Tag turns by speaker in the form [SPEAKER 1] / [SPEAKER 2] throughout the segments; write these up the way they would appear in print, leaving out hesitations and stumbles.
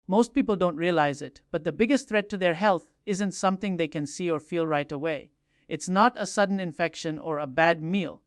[SPEAKER 1] Most people don't realize it, but the biggest threat to their health isn't something they can see or feel right away. It's not a sudden infection or a bad meal.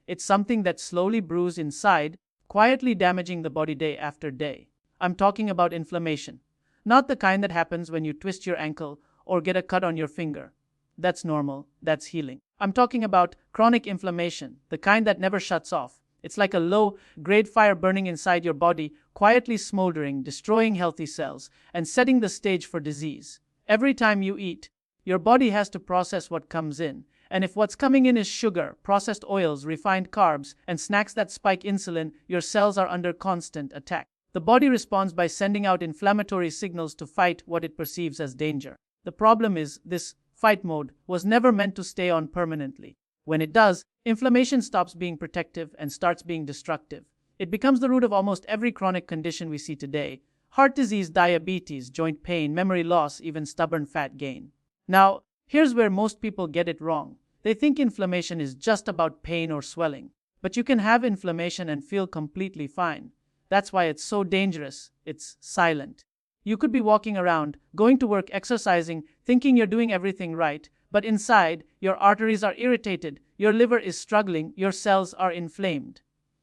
[SPEAKER 1] It's something that slowly brews inside, quietly damaging the body day after day. I'm talking about inflammation. Not the kind that happens when you twist your ankle or get a cut on your finger. That's normal, that's healing. I'm talking about chronic inflammation, the kind that never shuts off. It's like a low-grade fire burning inside your body, quietly smoldering, destroying healthy cells, and setting the stage for disease. Every time you eat, your body has to process what comes in. And if what's coming in is sugar, processed oils, refined carbs, and snacks that spike insulin, your cells are under constant attack. The body responds by sending out inflammatory signals to fight what it perceives as danger. The problem is, this fight mode was never meant to stay on permanently. When it does, inflammation stops being protective and starts being destructive. It becomes the root of almost every chronic condition we see today: heart disease, diabetes, joint pain, memory loss, even stubborn fat gain. Now, here's where most people get it wrong. They think inflammation is just about pain or swelling. But you can have inflammation and feel completely fine. That's why it's so dangerous. It's silent. You could be walking around, going to work, exercising, thinking you're doing everything right, but inside, your arteries are irritated, your liver is struggling, your cells are inflamed.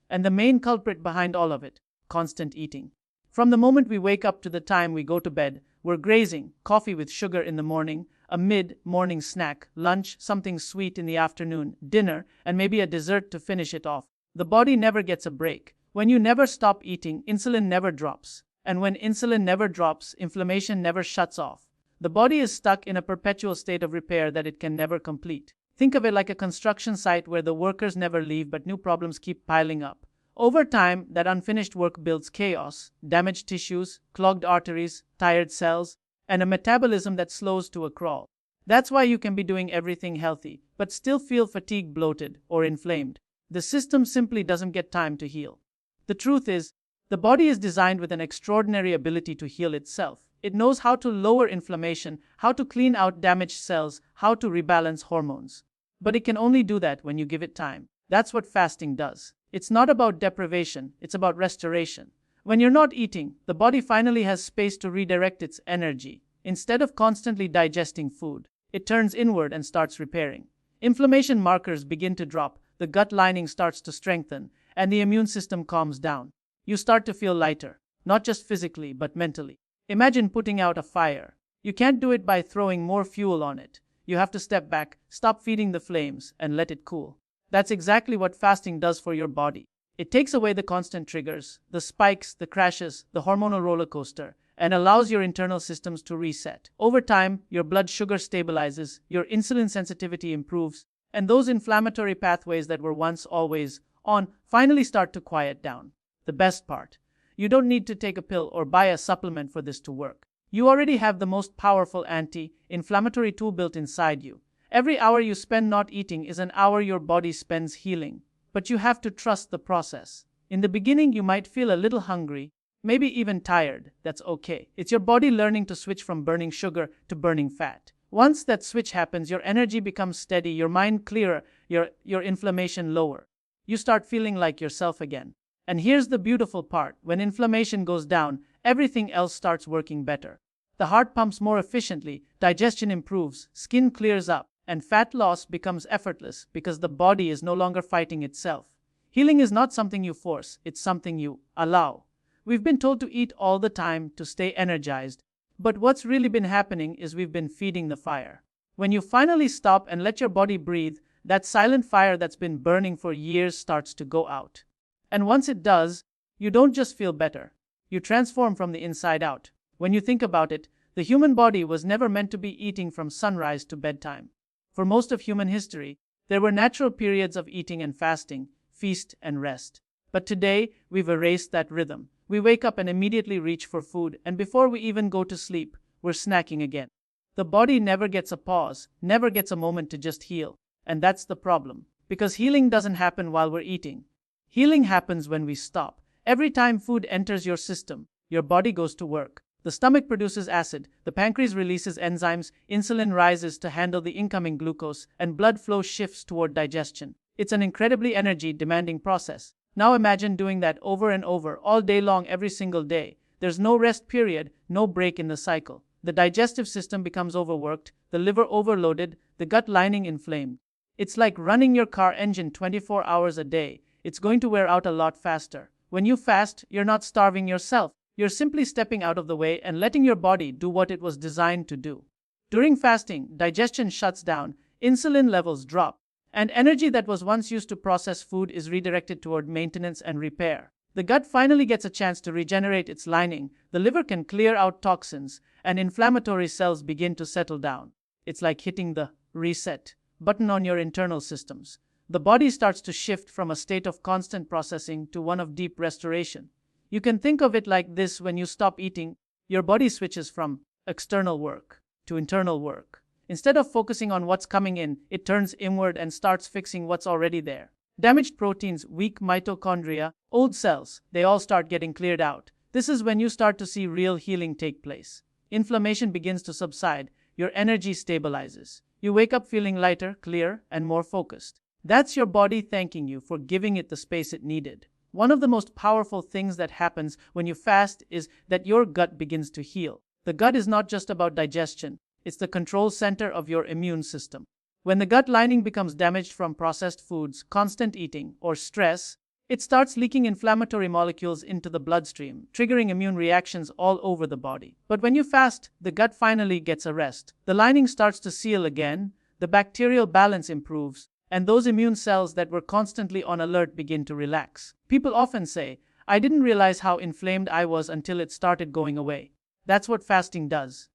[SPEAKER 1] And the main culprit behind all of it: constant eating. From the moment we wake up to the time we go to bed, we're grazing: coffee with sugar in the morning, a mid-morning snack, lunch, something sweet in the afternoon, dinner, and maybe a dessert to finish it off. The body never gets a break. When you never stop eating, insulin never drops. And when insulin never drops, inflammation never shuts off. The body is stuck in a perpetual state of repair that it can never complete. Think of it like a construction site where the workers never leave, but new problems keep piling up. Over time, that unfinished work builds chaos: damaged tissues, clogged arteries, tired cells, and a metabolism that slows to a crawl. That's why you can be doing everything healthy, but still feel fatigued, bloated, or inflamed. The system simply doesn't get time to heal. The truth is, the body is designed with an extraordinary ability to heal itself. It knows how to lower inflammation, how to clean out damaged cells, how to rebalance hormones. But it can only do that when you give it time. That's what fasting does. It's not about deprivation, it's about restoration. When you're not eating, the body finally has space to redirect its energy. Instead of constantly digesting food, it turns inward and starts repairing. Inflammation markers begin to drop, the gut lining starts to strengthen, and the immune system calms down. You start to feel lighter, not just physically, but mentally. Imagine putting out a fire. You can't do it by throwing more fuel on it. You have to step back, stop feeding the flames, and let it cool. That's exactly what fasting does for your body. It takes away the constant triggers, the spikes, the crashes, the hormonal roller coaster, and allows your internal systems to reset. Over time, your blood sugar stabilizes, your insulin sensitivity improves, and those inflammatory pathways that were once always on finally start to quiet down. The best part: you don't need to take a pill or buy a supplement for this to work. You already have the most powerful anti-inflammatory tool built inside you. Every hour you spend not eating is an hour your body spends healing. But you have to trust the process. In the beginning, you might feel a little hungry, maybe even tired. That's okay. It's your body learning to switch from burning sugar to burning fat. Once that switch happens, your energy becomes steady, your mind clearer, your inflammation lower. You start feeling like yourself again. And here's the beautiful part: when inflammation goes down, everything else starts working better. The heart pumps more efficiently, digestion improves, skin clears up, and fat loss becomes effortless because the body is no longer fighting itself. Healing is not something you force, it's something you allow. We've been told to eat all the time to stay energized, but what's really been happening is we've been feeding the fire. When you finally stop and let your body breathe, that silent fire that's been burning for years starts to go out. And once it does, you don't just feel better, you transform from the inside out. When you think about it, the human body was never meant to be eating from sunrise to bedtime. For most of human history, there were natural periods of eating and fasting, feast and rest. But today, we've erased that rhythm. We wake up and immediately reach for food, and before we even go to sleep, we're snacking again. The body never gets a pause, never gets a moment to just heal. And that's the problem. Because healing doesn't happen while we're eating. Healing happens when we stop. Every time food enters your system, your body goes to work. The stomach produces acid, the pancreas releases enzymes, insulin rises to handle the incoming glucose, and blood flow shifts toward digestion. It's an incredibly energy-demanding process. Now imagine doing that over and over, all day long, every single day. there's no rest period, no break in the cycle. The digestive system becomes overworked, the liver overloaded, the gut lining inflamed. It's like running your car engine 24 hours a day. It's going to wear out a lot faster. When you fast, you're not starving yourself. You're simply stepping out of the way and letting your body do what it was designed to do. During fasting, digestion shuts down, insulin levels drop, and energy that was once used to process food is redirected toward maintenance and repair. The gut finally gets a chance to regenerate its lining, the liver can clear out toxins, and inflammatory cells begin to settle down. It's like hitting the reset button on your internal systems. The body starts to shift from a state of constant processing to one of deep restoration. You can think of it like this: when you stop eating, your body switches from external work to internal work. Instead of focusing on what's coming in, it turns inward and starts fixing what's already there. Damaged proteins, weak mitochondria, old cells, they all start getting cleared out. This is when you start to see real healing take place. Inflammation begins to subside, your energy stabilizes. You wake up feeling lighter, clearer, and more focused. That's your body thanking you for giving it the space it needed. One of the most powerful things that happens when you fast is that your gut begins to heal. The gut is not just about digestion, it's the control center of your immune system. When the gut lining becomes damaged from processed foods, constant eating, or stress, it starts leaking inflammatory molecules into the bloodstream, triggering immune reactions all over the body. But when you fast, the gut finally gets a rest. The lining starts to seal again, the bacterial balance improves, and those immune cells that were constantly on alert begin to relax. People often say, "I didn't realize how inflamed I was until it started going away." That's what fasting does.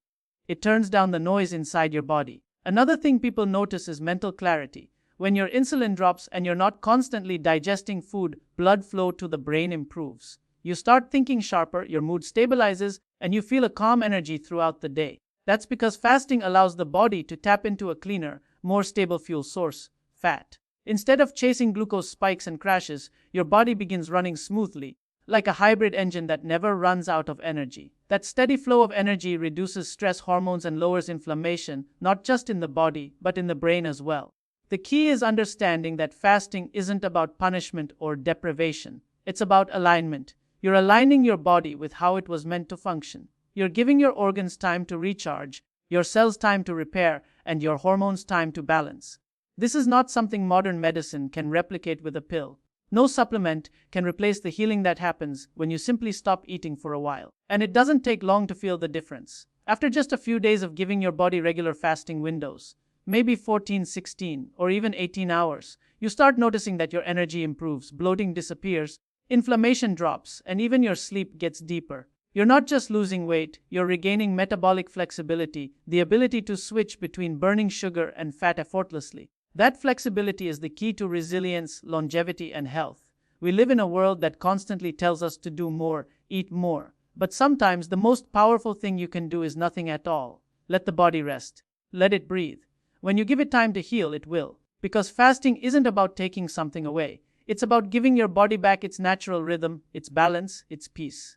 [SPEAKER 1] It turns down the noise inside your body. Another thing people notice is mental clarity. When your insulin drops and you're not constantly digesting food, blood flow to the brain improves. You start thinking sharper, your mood stabilizes, and you feel a calm energy throughout the day. That's because fasting allows the body to tap into a cleaner, more stable fuel source, fat. Instead of chasing glucose spikes and crashes, your body begins running smoothly, like a hybrid engine that never runs out of energy. That steady flow of energy reduces stress hormones and lowers inflammation, not just in the body, but in the brain as well. The key is understanding that fasting isn't about punishment or deprivation. It's about alignment. You're aligning your body with how it was meant to function. You're giving your organs time to recharge, your cells time to repair, and your hormones time to balance. This is not something modern medicine can replicate with a pill. No supplement can replace the healing that happens when you simply stop eating for a while. And it doesn't take long to feel the difference. After just a few days of giving your body regular fasting windows, maybe 14, 16, or even 18 hours, you start noticing that your energy improves, bloating disappears, inflammation drops, and even your sleep gets deeper. You're not just losing weight, you're regaining metabolic flexibility, the ability to switch between burning sugar and fat effortlessly. That flexibility is the key to resilience, longevity, and health. We live in a world that constantly tells us to do more, eat more. But sometimes the most powerful thing you can do is nothing at all. Let the body rest. Let it breathe. When you give it time to heal, it will. Because fasting isn't about taking something away. It's about giving your body back its natural rhythm, its balance, its peace.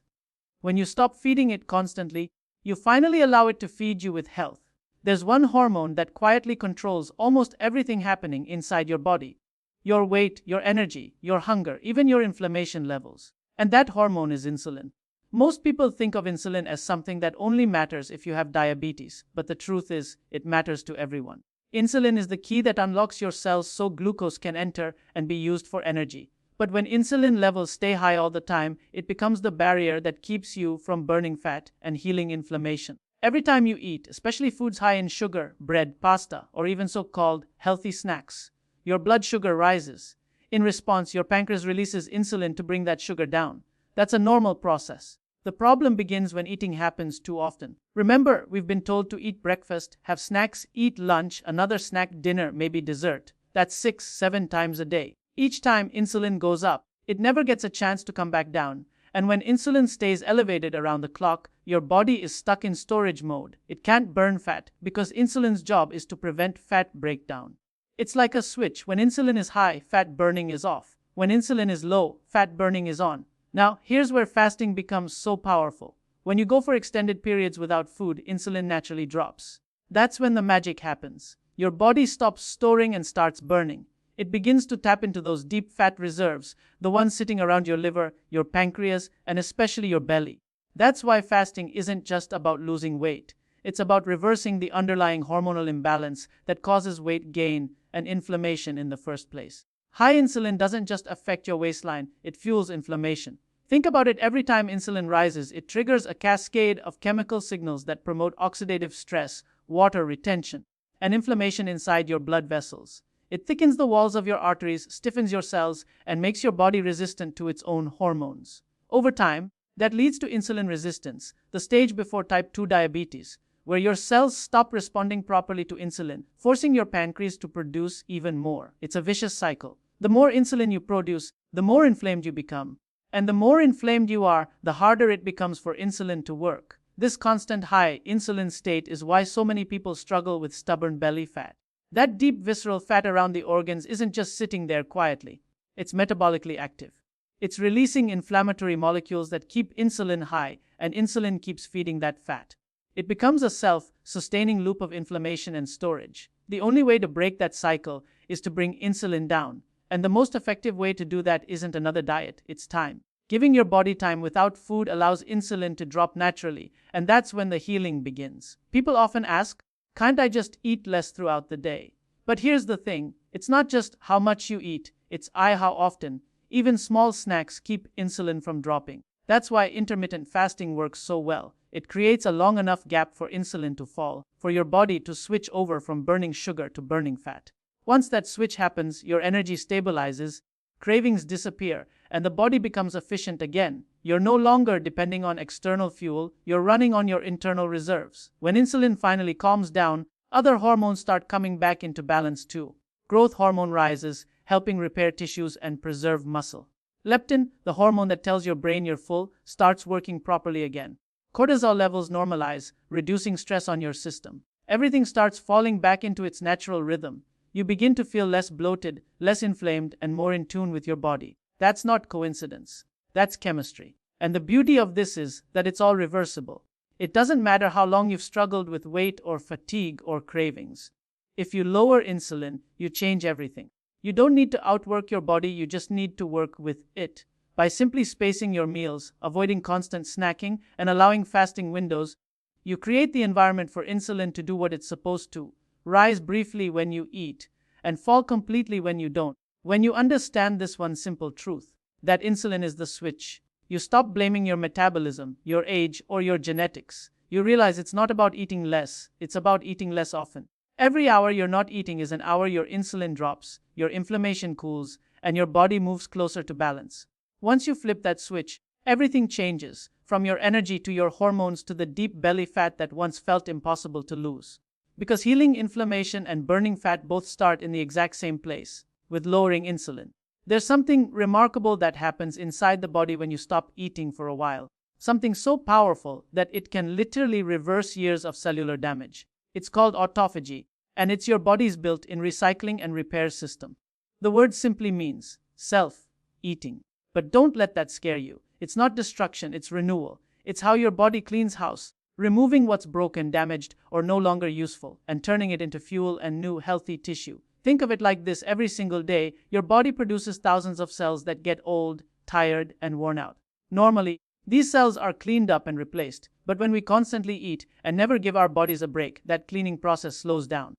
[SPEAKER 1] When you stop feeding it constantly, you finally allow it to feed you with health. There's one hormone that quietly controls almost everything happening inside your body. Your weight, your energy, your hunger, even your inflammation levels. And that hormone is insulin. Most people think of insulin as something that only matters if you have diabetes, but the truth is, it matters to everyone. Insulin is the key that unlocks your cells so glucose can enter and be used for energy. But when insulin levels stay high all the time, it becomes the barrier that keeps you from burning fat and healing inflammation. Every time you eat, especially foods high in sugar, bread, pasta, or even so-called healthy snacks, your blood sugar rises. In response, your pancreas releases insulin to bring that sugar down. That's a normal process. The problem begins when eating happens too often. Remember, we've been told to eat breakfast, have snacks, eat lunch, another snack, dinner, maybe dessert. That's 6, 7 times a day. Each time insulin goes up, it never gets a chance to come back down. And when insulin stays elevated around the clock, your body is stuck in storage mode. It can't burn fat because insulin's job is to prevent fat breakdown. It's like a switch. When insulin is high, fat burning is off. When insulin is low, fat burning is on. Now, here's where fasting becomes so powerful. When you go for extended periods without food, insulin naturally drops. That's when the magic happens. Your body stops storing and starts burning. It begins to tap into those deep fat reserves, the ones sitting around your liver, your pancreas, and especially your belly. That's why fasting isn't just about losing weight. It's about reversing the underlying hormonal imbalance that causes weight gain and inflammation in the first place. High insulin doesn't just affect your waistline, it fuels inflammation. Think about it, every time insulin rises, it triggers a cascade of chemical signals that promote oxidative stress, water retention, and inflammation inside your blood vessels. It thickens the walls of your arteries, stiffens your cells, and makes your body resistant to its own hormones. Over time, that leads to insulin resistance, the stage before type 2 diabetes, where your cells stop responding properly to insulin, forcing your pancreas to produce even more. It's a vicious cycle. The more insulin you produce, the more inflamed you become. And the more inflamed you are, the harder it becomes for insulin to work. This constant high insulin state is why so many people struggle with stubborn belly fat. That deep visceral fat around the organs isn't just sitting there quietly. It's metabolically active. It's releasing inflammatory molecules that keep insulin high, and insulin keeps feeding that fat. It becomes a self-sustaining loop of inflammation and storage. The only way to break that cycle is to bring insulin down. And the most effective way to do that isn't another diet, it's time. Giving your body time without food allows insulin to drop naturally, and that's when the healing begins. People often ask, can't I just eat less throughout the day? But here's the thing, it's not just how much you eat, it's how often. Even small snacks keep insulin from dropping. That's why intermittent fasting works so well. It creates a long enough gap for insulin to fall, for your body to switch over from burning sugar to burning fat. Once that switch happens, your energy stabilizes, cravings disappear, and the body becomes efficient again. You're no longer depending on external fuel, you're running on your internal reserves. When insulin finally calms down, other hormones start coming back into balance too. Growth hormone rises, helping repair tissues and preserve muscle. Leptin, the hormone that tells your brain you're full, starts working properly again. Cortisol levels normalize, reducing stress on your system. Everything starts falling back into its natural rhythm. You begin to feel less bloated, less inflamed, and more in tune with your body. That's not coincidence. That's chemistry. And the beauty of this is that it's all reversible. It doesn't matter how long you've struggled with weight or fatigue or cravings. If you lower insulin, you change everything. You don't need to outwork your body, you just need to work with it. By simply spacing your meals, avoiding constant snacking, and allowing fasting windows, you create the environment for insulin to do what it's supposed to. Rise briefly when you eat, and fall completely when you don't. When you understand this one simple truth, that insulin is the switch, you stop blaming your metabolism, your age, or your genetics. You realize it's not about eating less, it's about eating less often. Every hour you're not eating is an hour your insulin drops, your inflammation cools, and your body moves closer to balance. Once you flip that switch, everything changes, from your energy to your hormones to the deep belly fat that once felt impossible to lose. Because healing inflammation and burning fat both start in the exact same place, with lowering insulin. There's something remarkable that happens inside the body when you stop eating for a while. Something so powerful that it can literally reverse years of cellular damage. It's called autophagy, and it's your body's built-in recycling and repair system. The word simply means self-eating. But don't let that scare you. It's not destruction, it's renewal. It's how your body cleans house, removing what's broken, damaged, or no longer useful, and turning it into fuel and new healthy tissue. Think of it like this: every single day, your body produces thousands of cells that get old, tired, and worn out. Normally, these cells are cleaned up and replaced, but when we constantly eat and never give our bodies a break, that cleaning process slows down.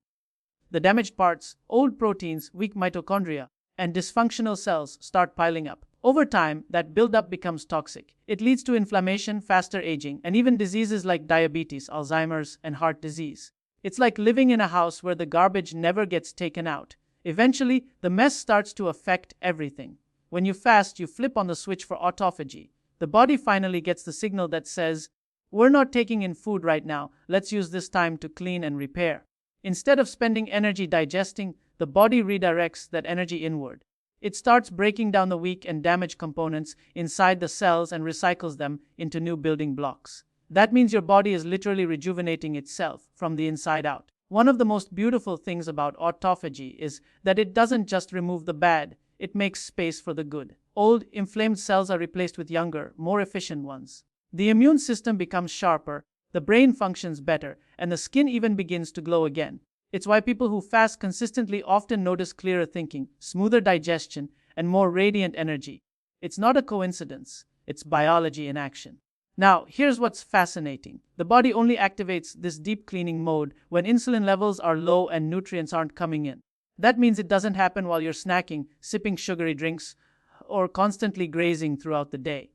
[SPEAKER 1] The damaged parts, old proteins, weak mitochondria, and dysfunctional cells start piling up. Over time, that buildup becomes toxic. It leads to inflammation, faster aging, and even diseases like diabetes, Alzheimer's, and heart disease. It's like living in a house where the garbage never gets taken out. Eventually, the mess starts to affect everything. When you fast, you flip on the switch for autophagy. The body finally gets the signal that says, we're not taking in food right now, let's use this time to clean and repair. Instead of spending energy digesting, the body redirects that energy inward. It starts breaking down the weak and damaged components inside the cells and recycles them into new building blocks. That means your body is literally rejuvenating itself from the inside out. One of the most beautiful things about autophagy is that it doesn't just remove the bad, it makes space for the good. Old, inflamed cells are replaced with younger, more efficient ones. The immune system becomes sharper, the brain functions better, and the skin even begins to glow again. It's why people who fast consistently often notice clearer thinking, smoother digestion, and more radiant energy. It's not a coincidence, it's biology in action. Now, here's what's fascinating. The body only activates this deep cleaning mode when insulin levels are low and nutrients aren't coming in. That means it doesn't happen while you're snacking, sipping sugary drinks, or constantly grazing throughout the day.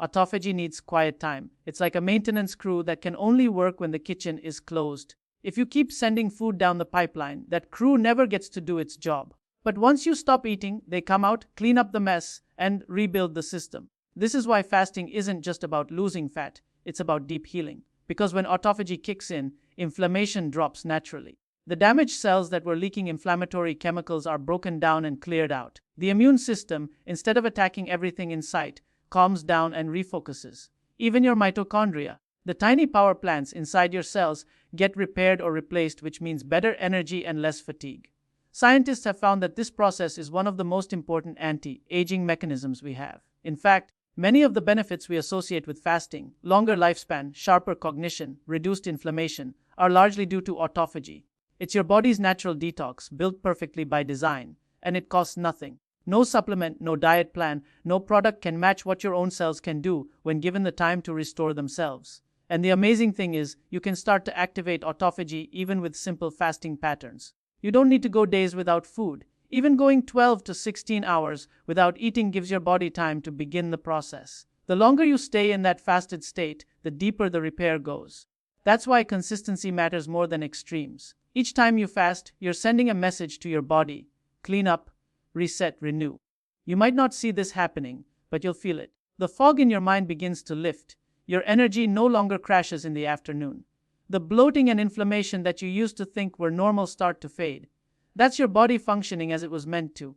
[SPEAKER 1] Autophagy needs quiet time. It's like a maintenance crew that can only work when the kitchen is closed. If you keep sending food down the pipeline, that crew never gets to do its job. But once you stop eating, they come out, clean up the mess, and rebuild the system. This is why fasting isn't just about losing fat, it's about deep healing. Because when autophagy kicks in, inflammation drops naturally. The damaged cells that were leaking inflammatory chemicals are broken down and cleared out. The immune system, instead of attacking everything in sight, calms down and refocuses. Even your mitochondria, the tiny power plants inside your cells, get repaired or replaced, which means better energy and less fatigue. Scientists have found that this process is one of the most important anti-aging mechanisms we have. In fact, many of the benefits we associate with fasting, longer lifespan, sharper cognition, reduced inflammation, are largely due to autophagy. It's your body's natural detox, built perfectly by design, and it costs nothing. No supplement, no diet plan, no product can match what your own cells can do when given the time to restore themselves. And the amazing thing is, you can start to activate autophagy even with simple fasting patterns. You don't need to go days without food. Even going 12 to 16 hours without eating gives your body time to begin the process. The longer you stay in that fasted state, the deeper the repair goes. That's why consistency matters more than extremes. Each time you fast, you're sending a message to your body: clean up, reset, renew. You might not see this happening, but you'll feel it. The fog in your mind begins to lift. Your energy no longer crashes in the afternoon. The bloating and inflammation that you used to think were normal start to fade. That's your body functioning as it was meant to.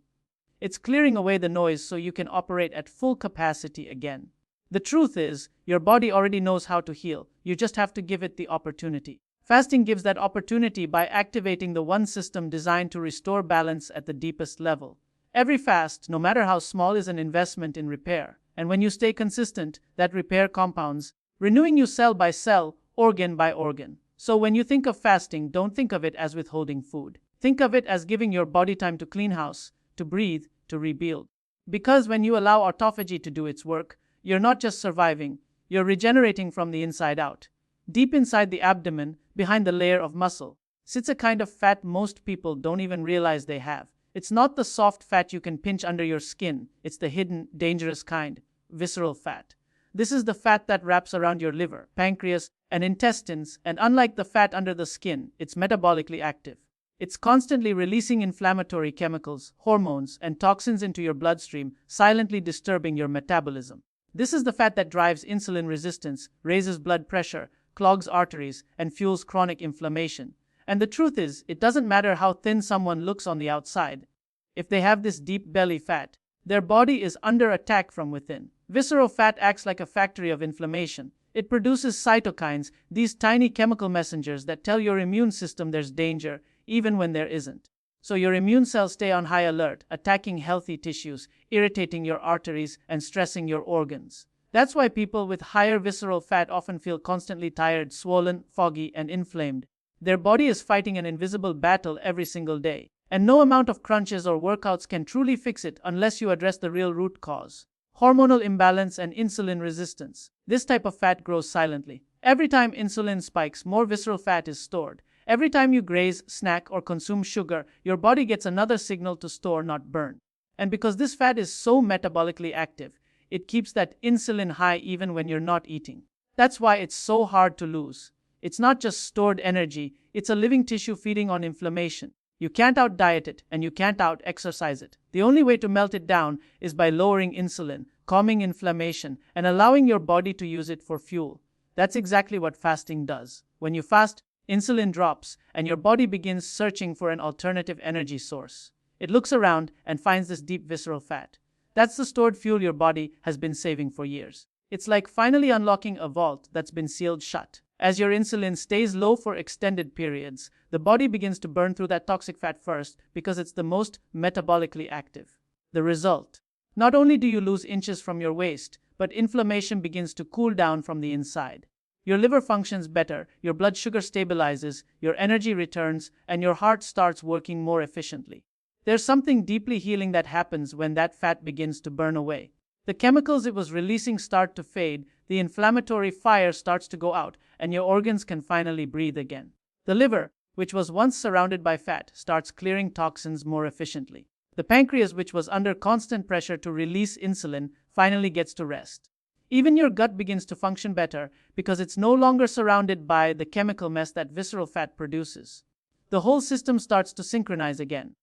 [SPEAKER 1] It's clearing away the noise so you can operate at full capacity again. The truth is, your body already knows how to heal. You just have to give it the opportunity. Fasting gives that opportunity by activating the one system designed to restore balance at the deepest level. Every fast, no matter how small, is an investment in repair. And when you stay consistent, that repair compounds, renewing you cell by cell, organ by organ. So when you think of fasting, don't think of it as withholding food. Think of it as giving your body time to clean house, to breathe, to rebuild. Because when you allow autophagy to do its work, you're not just surviving, you're regenerating from the inside out. Deep inside the abdomen, behind the layer of muscle, sits a kind of fat most people don't even realize they have. It's not the soft fat you can pinch under your skin, it's the hidden, dangerous kind, visceral fat. This is the fat that wraps around your liver, pancreas, and intestines, and unlike the fat under the skin, it's metabolically active. It's constantly releasing inflammatory chemicals, hormones, and toxins into your bloodstream, silently disturbing your metabolism. This is the fat that drives insulin resistance, raises blood pressure, clogs arteries, and fuels chronic inflammation. And the truth is, it doesn't matter how thin someone looks on the outside. If they have this deep belly fat, their body is under attack from within. Visceral fat acts like a factory of inflammation. It produces cytokines, these tiny chemical messengers that tell your immune system there's danger, even when there isn't. So your immune cells stay on high alert, attacking healthy tissues, irritating your arteries, and stressing your organs. That's why people with higher visceral fat often feel constantly tired, swollen, foggy, and inflamed. Their body is fighting an invisible battle every single day. And no amount of crunches or workouts can truly fix it unless you address the real root cause: hormonal imbalance and insulin resistance. This type of fat grows silently. Every time insulin spikes, more visceral fat is stored. Every time you graze, snack, or consume sugar, your body gets another signal to store, not burn. And because this fat is so metabolically active, it keeps that insulin high even when you're not eating. That's why it's so hard to lose. It's not just stored energy, it's a living tissue feeding on inflammation. You can't out-diet it, and you can't out-exercise it. The only way to melt it down is by lowering insulin, calming inflammation, and allowing your body to use it for fuel. That's exactly what fasting does. When you fast, insulin drops, and your body begins searching for an alternative energy source. It looks around and finds this deep visceral fat. That's the stored fuel your body has been saving for years. It's like finally unlocking a vault that's been sealed shut. As your insulin stays low for extended periods, the body begins to burn through that toxic fat first because it's the most metabolically active. The result: not only do you lose inches from your waist, but inflammation begins to cool down from the inside. Your liver functions better, your blood sugar stabilizes, your energy returns, and your heart starts working more efficiently. There's something deeply healing that happens when that fat begins to burn away. The chemicals it was releasing start to fade, the inflammatory fire starts to go out, and your organs can finally breathe again. The liver, which was once surrounded by fat, starts clearing toxins more efficiently. The pancreas, which was under constant pressure to release insulin, finally gets to rest. Even your gut begins to function better because it's no longer surrounded by the chemical mess that visceral fat produces. The whole system starts to synchronize again.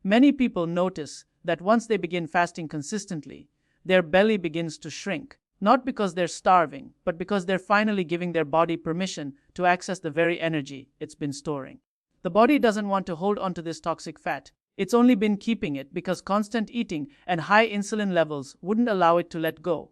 [SPEAKER 1] Many people notice that once they begin fasting consistently, their belly begins to shrink, not because they're starving, but because they're finally giving their body permission to access the very energy it's been storing. The body doesn't want to hold onto this toxic fat. It's only been keeping it because constant eating and high insulin levels wouldn't allow it to let go.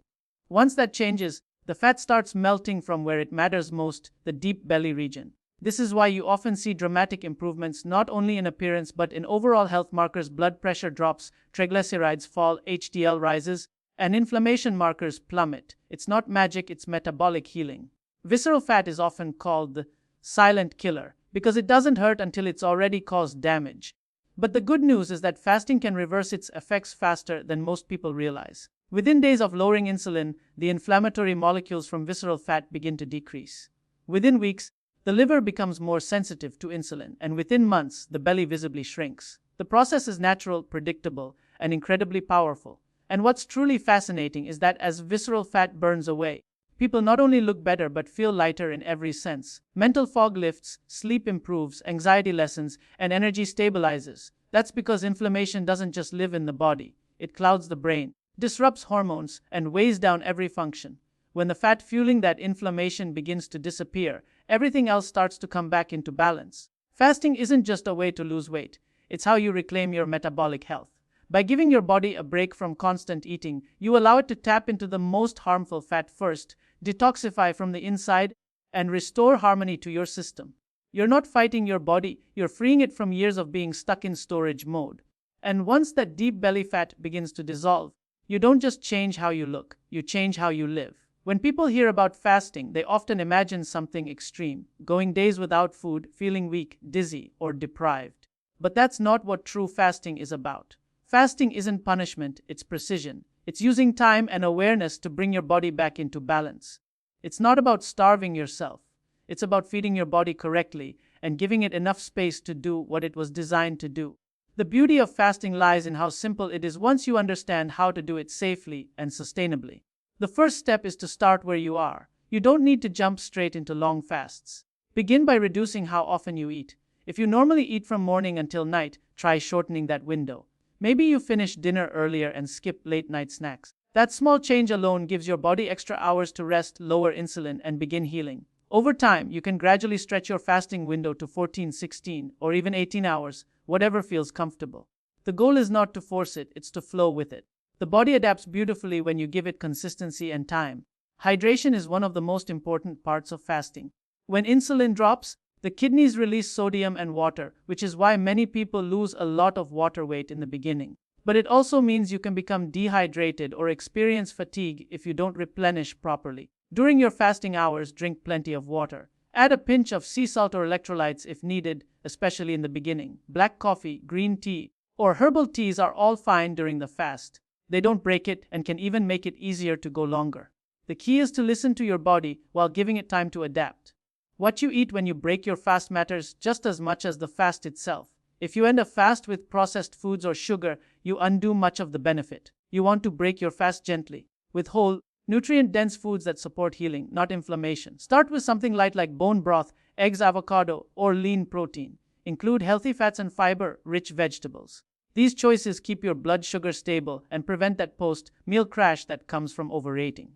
[SPEAKER 1] Once that changes, the fat starts melting from where it matters most, the deep belly region. This is why you often see dramatic improvements not only in appearance but in overall health markers. Blood pressure drops, triglycerides fall, HDL rises, and inflammation markers plummet. It's not magic, it's metabolic healing. Visceral fat is often called the silent killer because it doesn't hurt until it's already caused damage. But the good news is that fasting can reverse its effects faster than most people realize. Within days of lowering insulin, the inflammatory molecules from visceral fat begin to decrease. Within weeks, the liver becomes more sensitive to insulin, and within months, the belly visibly shrinks. The process is natural, predictable, and incredibly powerful. And what's truly fascinating is that as visceral fat burns away, people not only look better but feel lighter in every sense. Mental fog lifts, sleep improves, anxiety lessens, and energy stabilizes. That's because inflammation doesn't just live in the body. It clouds the brain, disrupts hormones, and weighs down every function. When the fat fueling that inflammation begins to disappear, everything else starts to come back into balance. Fasting isn't just a way to lose weight. It's how you reclaim your metabolic health. By giving your body a break from constant eating, you allow it to tap into the most harmful fat first, detoxify from the inside, and restore harmony to your system. You're not fighting your body, you're freeing it from years of being stuck in storage mode. And once that deep belly fat begins to dissolve, you don't just change how you look, you change how you live. When people hear about fasting, they often imagine something extreme, going days without food, feeling weak, dizzy, or deprived. But that's not what true fasting is about. Fasting isn't punishment, it's precision. It's using time and awareness to bring your body back into balance. It's not about starving yourself. It's about feeding your body correctly and giving it enough space to do what it was designed to do. The beauty of fasting lies in how simple it is once you understand how to do it safely and sustainably. The first step is to start where you are. You don't need to jump straight into long fasts. Begin by reducing how often you eat. If you normally eat from morning until night, try shortening that window. Maybe you finish dinner earlier and skip late-night snacks. That small change alone gives your body extra hours to rest, lower insulin, and begin healing. Over time, you can gradually stretch your fasting window to 14, 16, or even 18 hours, whatever feels comfortable. The goal is not to force it, it's to flow with it. The body adapts beautifully when you give it consistency and time. Hydration is one of the most important parts of fasting. When insulin drops, the kidneys release sodium and water, which is why many people lose a lot of water weight in the beginning. But it also means you can become dehydrated or experience fatigue if you don't replenish properly. During your fasting hours, drink plenty of water. Add a pinch of sea salt or electrolytes if needed, especially in the beginning. Black coffee, green tea, or herbal teas are all fine during the fast. They don't break it and can even make it easier to go longer. The key is to listen to your body while giving it time to adapt. What you eat when you break your fast matters just as much as the fast itself. If you end a fast with processed foods or sugar, you undo much of the benefit. You want to break your fast gently, with whole, nutrient-dense foods that support healing, not inflammation. Start with something light like bone broth, eggs, avocado, or lean protein. Include healthy fats and fiber-rich vegetables. These choices keep your blood sugar stable and prevent that post-meal crash that comes from overeating.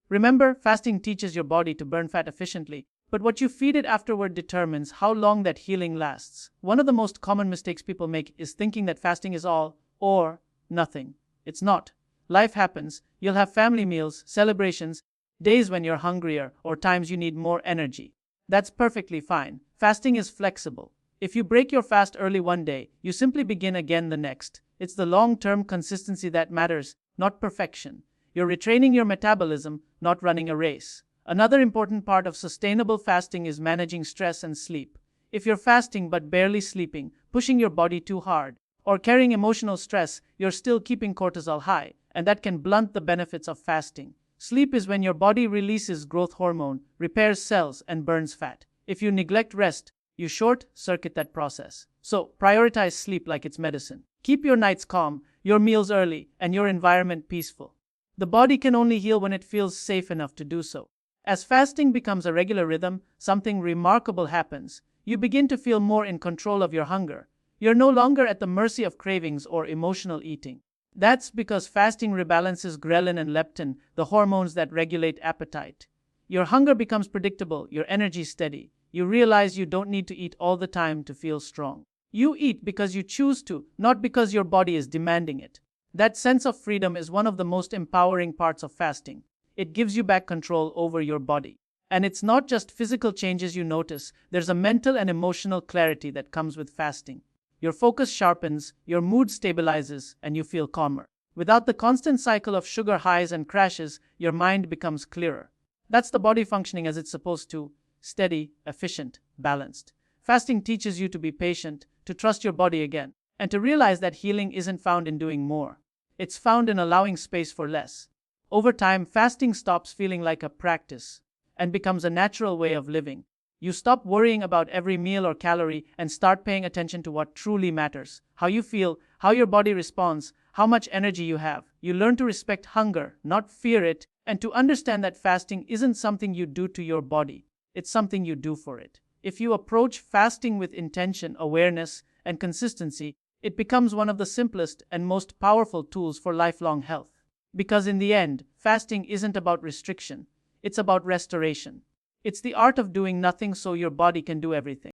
[SPEAKER 1] Remember, fasting teaches your body to burn fat efficiently, but what you feed it afterward determines how long that healing lasts. One of the most common mistakes people make is thinking that fasting is all or nothing. It's not. Life happens. You'll have family meals, celebrations, days when you're hungrier, or times you need more energy. That's perfectly fine. Fasting is flexible. If you break your fast early one day, you simply begin again the next. It's the long-term consistency that matters, not perfection. You're retraining your metabolism, not running a race. Another important part of sustainable fasting is managing stress and sleep. If you're fasting but barely sleeping, pushing your body too hard, or carrying emotional stress, you're still keeping cortisol high, and that can blunt the benefits of fasting. Sleep is when your body releases growth hormone, repairs cells, and burns fat. If you neglect rest, you short-circuit that process. So, prioritize sleep like it's medicine. Keep your nights calm, your meals early, and your environment peaceful. The body can only heal when it feels safe enough to do so. As fasting becomes a regular rhythm, something remarkable happens. You begin to feel more in control of your hunger. You're no longer at the mercy of cravings or emotional eating. That's because fasting rebalances ghrelin and leptin, the hormones that regulate appetite. Your hunger becomes predictable, your energy steady. You realize you don't need to eat all the time to feel strong. You eat because you choose to, not because your body is demanding it. That sense of freedom is one of the most empowering parts of fasting. It gives you back control over your body. And it's not just physical changes you notice, there's a mental and emotional clarity that comes with fasting. Your focus sharpens, your mood stabilizes, and you feel calmer. Without the constant cycle of sugar highs and crashes, your mind becomes clearer. That's the body functioning as it's supposed to, steady, efficient, balanced. Fasting teaches you to be patient, to trust your body again, and to realize that healing isn't found in doing more. It's found in allowing space for less. Over time, fasting stops feeling like a practice and becomes a natural way of living. You stop worrying about every meal or calorie and start paying attention to what truly matters: how you feel, how your body responds, how much energy you have. You learn to respect hunger, not fear it, and to understand that fasting isn't something you do to your body, it's something you do for it. If you approach fasting with intention, awareness, and consistency, it becomes one of the simplest and most powerful tools for lifelong health. Because in the end, fasting isn't about restriction, it's about restoration. It's the art of doing nothing so your body can do everything.